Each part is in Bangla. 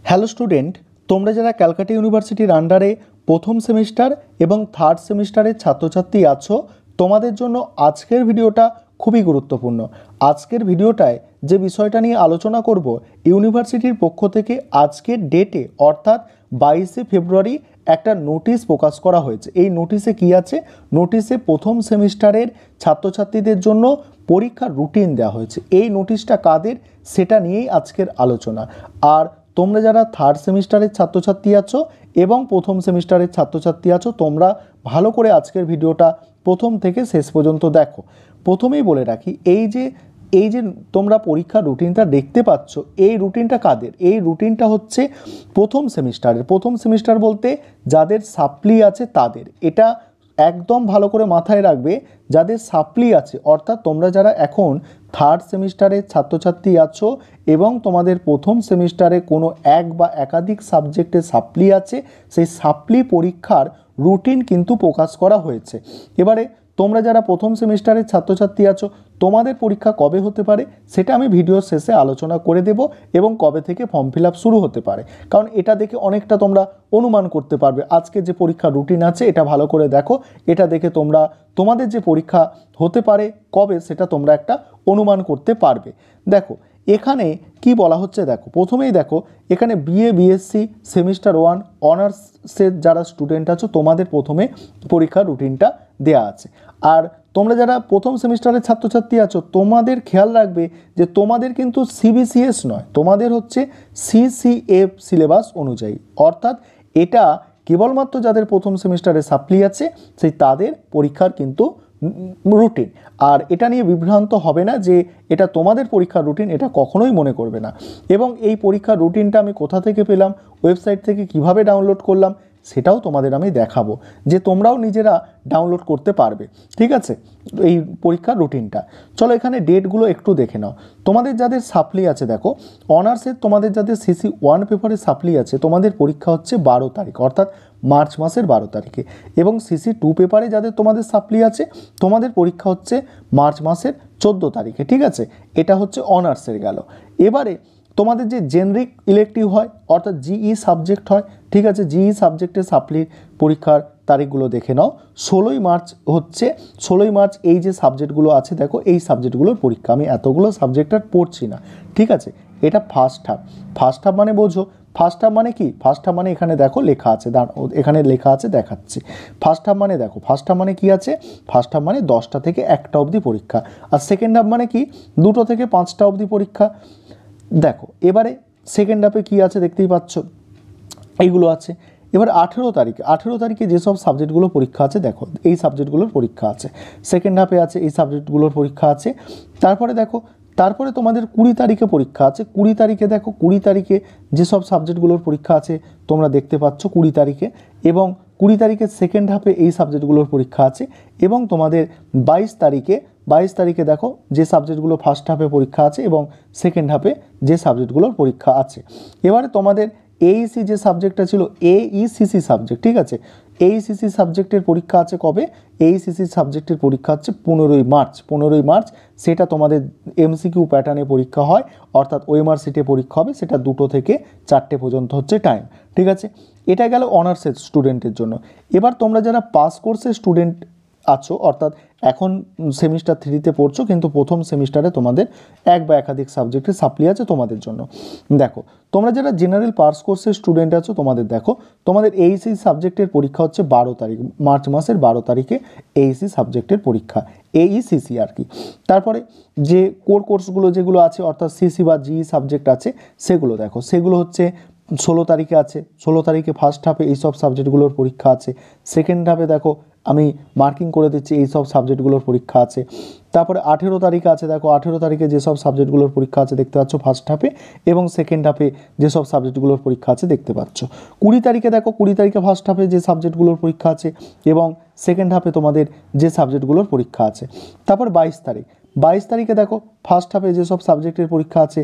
হ্যালো স্টুডেন্ট, তোমরা যারা ক্যালকাটা ইউনিভার্সিটির আন্ডারে প্রথম সেমিস্টার এবং থার্ড সেমিস্টারের ছাত্রছাত্রী আছো, তোমাদের জন্য আজকের ভিডিওটা খুবই গুরুত্বপূর্ণ। আজকের ভিডিওটায় যে বিষয়টা নিয়ে আলোচনা করব, ইউনিভার্সিটির পক্ষ থেকে আজকের ডেটে অর্থাৎ 22শে ফেব্রুয়ারি একটা নোটিশ প্রকাশ করা হয়েছে। এই নোটিশে কি আছে? নোটিশে প্রথম সেমিস্টারের ছাত্রছাত্রীদের জন্য পরীক্ষার রুটিন দেওয়া হয়েছে। এই নোটিশটা কাদের, সেটা নিয়েই আজকের আলোচনা। আর তোমরা যারা থার্ড সেমিস্টারের ছাত্রছাত্রী আছো এবং প্রথম সেমিস্টারের ছাত্রছাত্রী আছো, তোমরা ভালো করে আজকের ভিডিওটা প্রথম থেকে শেষ পর্যন্ত দেখো। প্রথমেই বলে রাখি, এই যে তোমরা পরীক্ষার রুটিনটা দেখতে পাচ্ছ, এই রুটিনটা কাদের? এই রুটিনটা হচ্ছে প্রথম সেমিস্টারের। প্রথম সেমিস্টার বলতে যাদের সাপ্লি আছে তাদের। এটা একদম ভালো করে মাথায় রাখবে, যাদের সাপ্লি আছে, অর্থাৎ তোমরা যারা এখন থার্ড সেমিস্টারের ছাত্রছাত্রী আছো এবং তোমাদের প্রথম সেমিস্টারে কোনো এক বা একাধিক সাবজেক্টে সাপ্লি আছে, সেই সাপ্লি পরীক্ষার রুটিন কিন্তু প্রকাশ করা হয়েছে। এবারে তোমরা যারা প্রথম সেমিস্টারের ছাত্রছাত্রী আছো, তোমাদের পরীক্ষা কবে হতে পারে সেটা আমি ভিডিওর শেষে আলোচনা করে দেব, এবং কবে থেকে ফর্ম ফিল আপ শুরু হতে পারে, কারণ এটা দেখে অনেকটা তোমরা অনুমান করতে পারবে। আজকে যে পরীক্ষার রুটিন আছে এটা ভালো করে দেখো, এটা দেখে তোমরা তোমাদের যে পরীক্ষা হতে পারে কবে সেটা তোমরা একটা অনুমান করতে পারবে। দেখো এখানে কি বলা হচ্ছে, দেখো প্রথমেই দেখো এখানে বিএ বিএসসি সেমিস্টার 1 অনার্সের যারা স্টুডেন্ট আছো, তোমাদের প্রথমে পরীক্ষার রুটিনটা দেয়া আছে। আর তোমরা যারা প্রথম সেমিস্টারের ছাত্রছাত্রী আছো, তোমাদের খেয়াল রাখবে যে তোমাদের কিন্তু সিবিসিএস নয়, তোমাদের হচ্ছে সিসিএফ সিলেবাস অনুযায়ী। অর্থাৎ এটা কেবলমাত্র যাদের প্রথম সেমিস্টারে সাপ্লি আছে সেই তাদের পরীক্ষার কিন্তু রুটিন। আর এটা নিয়ে বিভ্রান্ত হবে না যে এটা তোমাদের পরীক্ষার রুটিন, এটা কখনোই মনে করবে না। এবং এই পরীক্ষার রুটিনটা আমি কোথা থেকে পেলাম, ওয়েবসাইট থেকে কিভাবে ডাউনলোড করলাম, সেটাও তোমাদের আমি দেখাবো, যে তোমরাও নিজেরা ডাউনলোড করতে পারবে। ঠিক আছে, এই পরীক্ষার রুটিনটা। চলো এখানে ডেটগুলো একটু দেখে নাও। তোমাদের যাদের সাপ্লি আছে, দেখো অনার্সের তোমাদের যাদের সিসি 1 পেপারে সাপ্লি আছে, তোমাদের পরীক্ষা হচ্ছে 12 তারিখ, অর্থাৎ মার্চ মাসের 12 তারিখে। এবং সিসি 2 পেপারে যাদের তোমাদের সাপ্লি আছে, তোমাদের পরীক্ষা হচ্ছে মার্চ মাসের 14 তারিখে। ঠিক আছে, এটা হচ্ছে অনার্সের গেল। এবারে তোমাদের যে জেনারিক ইলেকটিভ হয়, অর্থাৎ জিই সাবজেক্ট হয়, ঠিক আছে, জিই সাবজেক্টের সাপ্লির পরীক্ষার তারিখগুলো দেখে নাও। 16ই মার্চ হচ্ছে, 16ই মার্চ এই যে সাবজেক্টগুলো আছে, দেখো এই সাবজেক্টগুলোর পরীক্ষা। আমি এতগুলো সাবজেক্ট আর পড়ছি না, ঠিক আছে। এটা ফার্স্ট হাফ। ফার্স্ট হাফ মানে বোঝো, ফার্স্ট হাফ মানে কি? ফার্স্ট হাফ মানে এখানে দেখো লেখা আছে, এখানে লেখা আছে, দেখাচ্ছি। ফার্স্ট হাফ মানে দেখো, ফার্স্ট হাফ মানে কি আছে? ফার্স্ট হাফ মানে 10টা থেকে 1টা অবধি পরীক্ষা। আর সেকেন্ড হাফ মানে কি? 2টো থেকে 5টা অবধি পরীক্ষা। দেখো এবারে সেকেন্ড হাফে কী আছে দেখতেই পাচ্ছ, এইগুলো আছে। এবার 18 তারিখে যেসব সাবজেক্টগুলো পরীক্ষা আছে, দেখো এই সাবজেক্টগুলোর পরীক্ষা আছে। সেকেন্ড হাফে আছে, এই সাবজেক্টগুলোর পরীক্ষা আছে। তারপরে দেখো, তারপরে তোমাদের 20 তারিখে পরীক্ষা আছে। 20 তারিখে দেখো, 20 তারিখে যেসব সাবজেক্টগুলোর পরীক্ষা আছে তোমরা দেখতে পাচ্ছ 20 তারিখে। এবং 20 তারিখে সেকেন্ড হাফে এই সাবজেক্টগুলোর পরীক্ষা আছে। এবং তোমাদের 22 তারিখে দেখো যে সাবজেক্টগুলো ফার্স্ট হাফে পরীক্ষা আছে এবং সেকেন্ড হাফে যে সাবজেক্টগুলোর পরীক্ষা আছে। এবারে তোমাদের এইসি যে সাবজেক্টটা ছিল, এইসিসি সাবজেক্ট, ঠিক আছে, এইসিসি সাবজেক্টের পরীক্ষা আছে কবে? এইসিসি সাবজেক্টের পরীক্ষা হচ্ছে 15ই মার্চ। 15ই মার্চ সেটা তোমাদের এমসিকিউ প্যাটার্নে পরীক্ষা হয়, অর্থাৎ ওএমআর সিটে পরীক্ষা হবে। সেটা 2টো থেকে 4টে পর্যন্ত হচ্ছে টাইম, ঠিক আছে। এটা গেল অনার্সের স্টুডেন্টের জন্য। এবার তোমরা যারা পাস কোর্সের স্টুডেন্ট আছো, অর্থাৎ এখন সেমিস্টার 3তে পড়ছো কিন্তু প্রথম সেমিস্টারে তোমাদের এক বা একাধিক সাবজেক্টে সাপ্লি আছে, তোমাদের জন্য দেখো, তোমরা যারা জেনারেল পাস কোর্সের স্টুডেন্ট আছো, তোমাদের দেখো তোমাদের এইসি সাবজেক্টের পরীক্ষা হচ্ছে 12 তারিখ, মার্চ মাসের 12 তারিখে এইসি সাবজেক্টের পরীক্ষা, এইসিসি আর কি। তারপরে যে কোর কোর্সগুলো যেগুলো আছে, অর্থাৎ সিসি বা জিই সাবজেক্ট আছে, সেগুলো দেখো, সেগুলো হচ্ছে 16 তারিখে আছে। 16 তারিখে ফার্স্ট হাফে এইসব সাবজেক্টগুলোর পরীক্ষা আছে। সেকেন্ড হাফে দেখো আমি মার্কিং করে দিচ্ছি, এই সব সাবজেক্টগুলোর পরীক্ষা আছে। তারপরে 18 তারিখে আছে, দেখো 18 তারিখে যেসব সাবজেক্টগুলোর পরীক্ষা আছে দেখতে পাচ্ছ ফার্স্ট হাফে, এবং সেকেন্ড হাফে যেসব সাবজেক্টগুলোর পরীক্ষা আছে দেখতে পাচ্ছ। 20 তারিখে দেখো, 20 তারিখে ফার্স্ট হাফে যে সাবজেক্টগুলোর পরীক্ষা আছে এবং সেকেন্ড হাফে তোমাদের যে সাবজেক্টগুলোর পরীক্ষা আছে। তারপর 22 তারিখে দেখো ফার্স্ট হাফে যেসব সাবজেক্টের পরীক্ষা আছে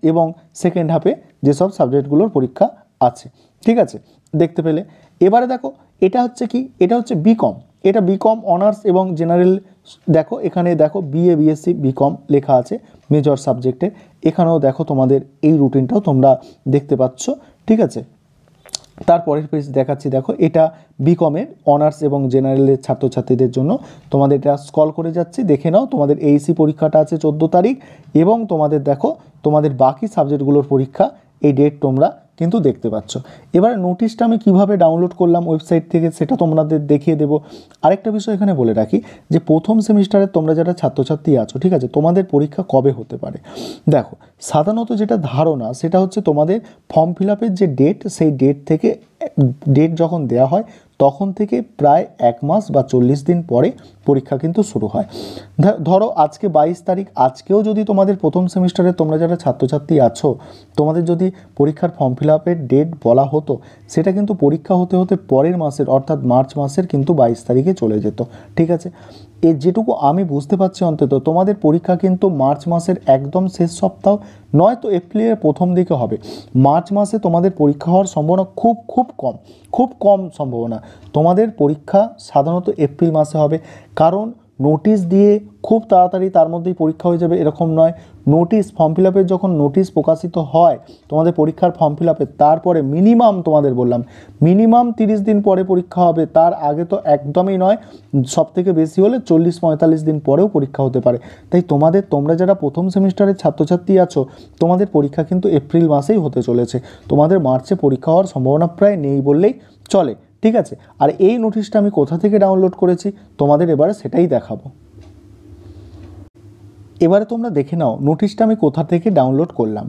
এবং সেকেন্ড হাফে যেসব সাবজেক্টগুলোর পরীক্ষা আছে, ঠিক আছে, দেখতে পেলে। এবারে দেখো এটা হচ্ছে কি? এটা হচ্ছে বিকম। এটা বিকম অনার্স এবং জেনারেল। দেখো এখানে দেখো বিএ বিএসসি বিকম লেখা আছে, মেজর সাবজেক্টে। এখানেও দেখো তোমাদের এই রুটিনটাও তোমরা দেখতে পাচ্ছ, ঠিক আছে। তারপরের পেজ দেখাচ্ছি, দেখো এটা বিকমের অনার্স এবং জেনারেলের ছাত্রছাত্রীদের জন্য। তোমাদের এটা স্ক্রল করে যাচ্ছি, দেখে নাও। তোমাদের এইসি পরীক্ষাটা আছে 14 তারিখ এবং তোমাদের দেখো তোমাদের বাকি সাবজেক্টগুলোর পরীক্ষা এই ডেট তোমরা কিন্তু দেখতে পাচ্ছ। এবার নোটিশটা আমি কিভাবে ডাউনলোড করলাম ওয়েবসাইট থেকে সেটা তোমাদের দেখিয়ে দেবো। আরেকটা বিষয় এখানে বলে রাখি যে প্রথম সেমিস্টারে তোমরা যারা ছাত্রছাত্রী আছো, ঠিক আছে, তোমাদের পরীক্ষা কবে হতে পারে। দেখো সাধারণত যেটা ধারণা সেটা হচ্ছে তোমাদের ফর্ম ফিল আপের যে ডেট, সেই ডেট থেকে ডেট যখন দেওয়া হয় তখন থেকে প্রায় 1 মাস বা 40 দিন পরে পরীক্ষা কিন্তু শুরু হয়। ধরো আজকে 22 তারিখ, আজকেও যদি তোমাদের প্রথম সেমিস্টারে তোমরা যারা ছাত্রছাত্রী আছো তোমাদের যদি পরীক্ষার ফর্ম ফিল আপের ডেট বলা হতো, সেটা কিন্তু পরীক্ষা হতে হতে পরের মাসের অর্থাৎ মার্চ মাসের কিন্তু 22 তারিখে চলে যেত, ঠিক আছে। যেটুকু আমি বুঝতে পারছি অন্তত তোমাদের পরীক্ষা কিন্তু মার্চ মাসের একদম শেষ সপ্তাহ নয়তো এপ্রিলের প্রথম দিকে হবে। মার্চ মাসে তোমাদের পরীক্ষা হওয়ার সম্ভাবনা খুব কম সম্ভাবনা। তোমাদের পরীক্ষা সাধারণত এপ্রিল মাসে হবে, কারণ নোটিশ দিয়ে খুব তাড়াতাড়ি তার মধ্যেই পরীক্ষা হয়ে যাবে এরকম নয়। নোটিশ ফর্ম ফিল আপের যখন নোটিশ প্রকাশিত হয় তোমাদের পরীক্ষার ফর্ম ফিল আপের, তারপরে মিনিমাম তোমাদের বললাম মিনিমাম 30 দিন পরে পরীক্ষা হবে, তার আগে তো একদমই নয়। সবথেকে বেশি হলে 40-45 দিন পরেও পরীক্ষা হতে পারে। তাই তোমরা যারা প্রথম সেমিস্টারের ছাত্রছাত্রী আছো তোমাদের পরীক্ষা কিন্তু এপ্রিল মাসেই হতে চলেছে। তোমাদের মার্চে পরীক্ষা হওয়ার সম্ভাবনা প্রায় নেই বললেই চলে, ঠিক আছে। আর এই নোটিশটা আমি কোথা থেকে ডাউনলোড করেছি তোমাদের এবারে সেটাই দেখাবো। এবারে তোমরা দেখে নাও নোটিশটা আমি কোথা থেকে ডাউনলোড করলাম।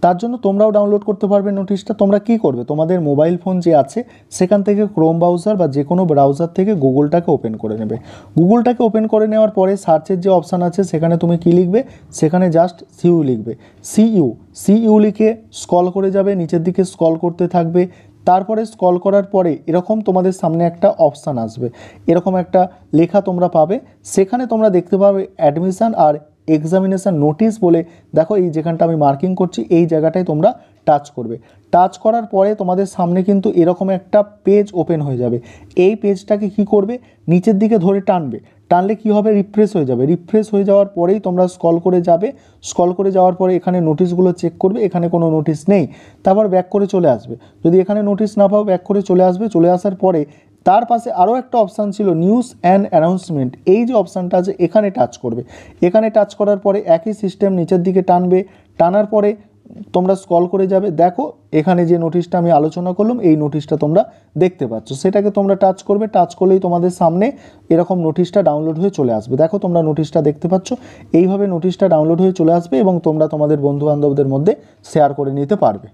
তার জন্য তোমরাও ডাউনলোড করতে পারবে নোটিশটা। তোমরা কি করবে, তোমাদের মোবাইল ফোন যে আছে সেখান থেকে ক্রোম ব্রাউজার বা যে কোনো ব্রাউজার থেকে গুগলটাকে ওপেন করে নেবে। গুগলটাকে ওপেন করে নেওয়ার পরে সার্চের যে অপশান আছে সেখানে তুমি কি লিখবে, সেখানে জাস্ট সিইউ লিখবে। সিইউ লিখে স্ক্রল করে যাবে, নিচের দিকে স্ক্রল করতে থাকবে। তারপরে স্ক্রল করার পরে এরকম তোমাদের সামনে একটা অপশান আসবে, এরকম একটা লেখা তোমরা পাবে। সেখানে তোমরা দেখতে পাবে অ্যাডমিশন আর এক্সামিনেশন নোটিশ বলে, দেখো এই যেখানটা আমি মার্কিং করছি এই জায়গাটায় তোমরা টাচ করবে। টাচ করার পরে তোমাদের সামনে কিন্তু এরকম একটা পেজ ওপেন হয়ে যাবে। এই পেজটাকে কি করবে, নিচের দিকে ধরে টানলে কি হবে, রিফ্রেশ হয়ে যাবে। রিফ্রেশ হয়ে যাওয়ার পরেই তোমরা স্ক্রল করে যাবে। স্ক্রল করে যাওয়ার পরে এখানে নোটিশগুলো চেক করবে, এখানে কোনো নোটিশ নেই। তারপর ব্যাক করে চলে আসবে। যদি এখানে নোটিশ না পাও ব্যাক করে চলে আসবে। চলে আসার পরে তার পাশে আরও একটা অপশান ছিল নিউজ অ্যান্ড অ্যানাউন্সমেন্ট, এই যে অপশানটা আছে এখানে টাচ করবে। এখানে টাচ করার পরে একই সিস্টেম নিচের দিকে টানার পরে তোমরা স্ক্রল করে যাবে। দেখো এখানে যে নোটিশটা আমি আলোচনা করলাম এই নোটিশটা তোমরা দেখতে পাচ্ছ, সেটাকে তোমরা টাচ করবে। টাচ করলেই তোমাদের সামনে এরকম নোটিশটা ডাউনলোড হয়ে চলে আসবে। দেখো তোমরা নোটিশটা দেখতে পাচ্ছ, এইভাবে নোটিশটা ডাউনলোড হয়ে চলে আসবে এবং তোমরা তোমাদের বন্ধুবান্ধবদের মধ্যে শেয়ার করে নিতে পারবে।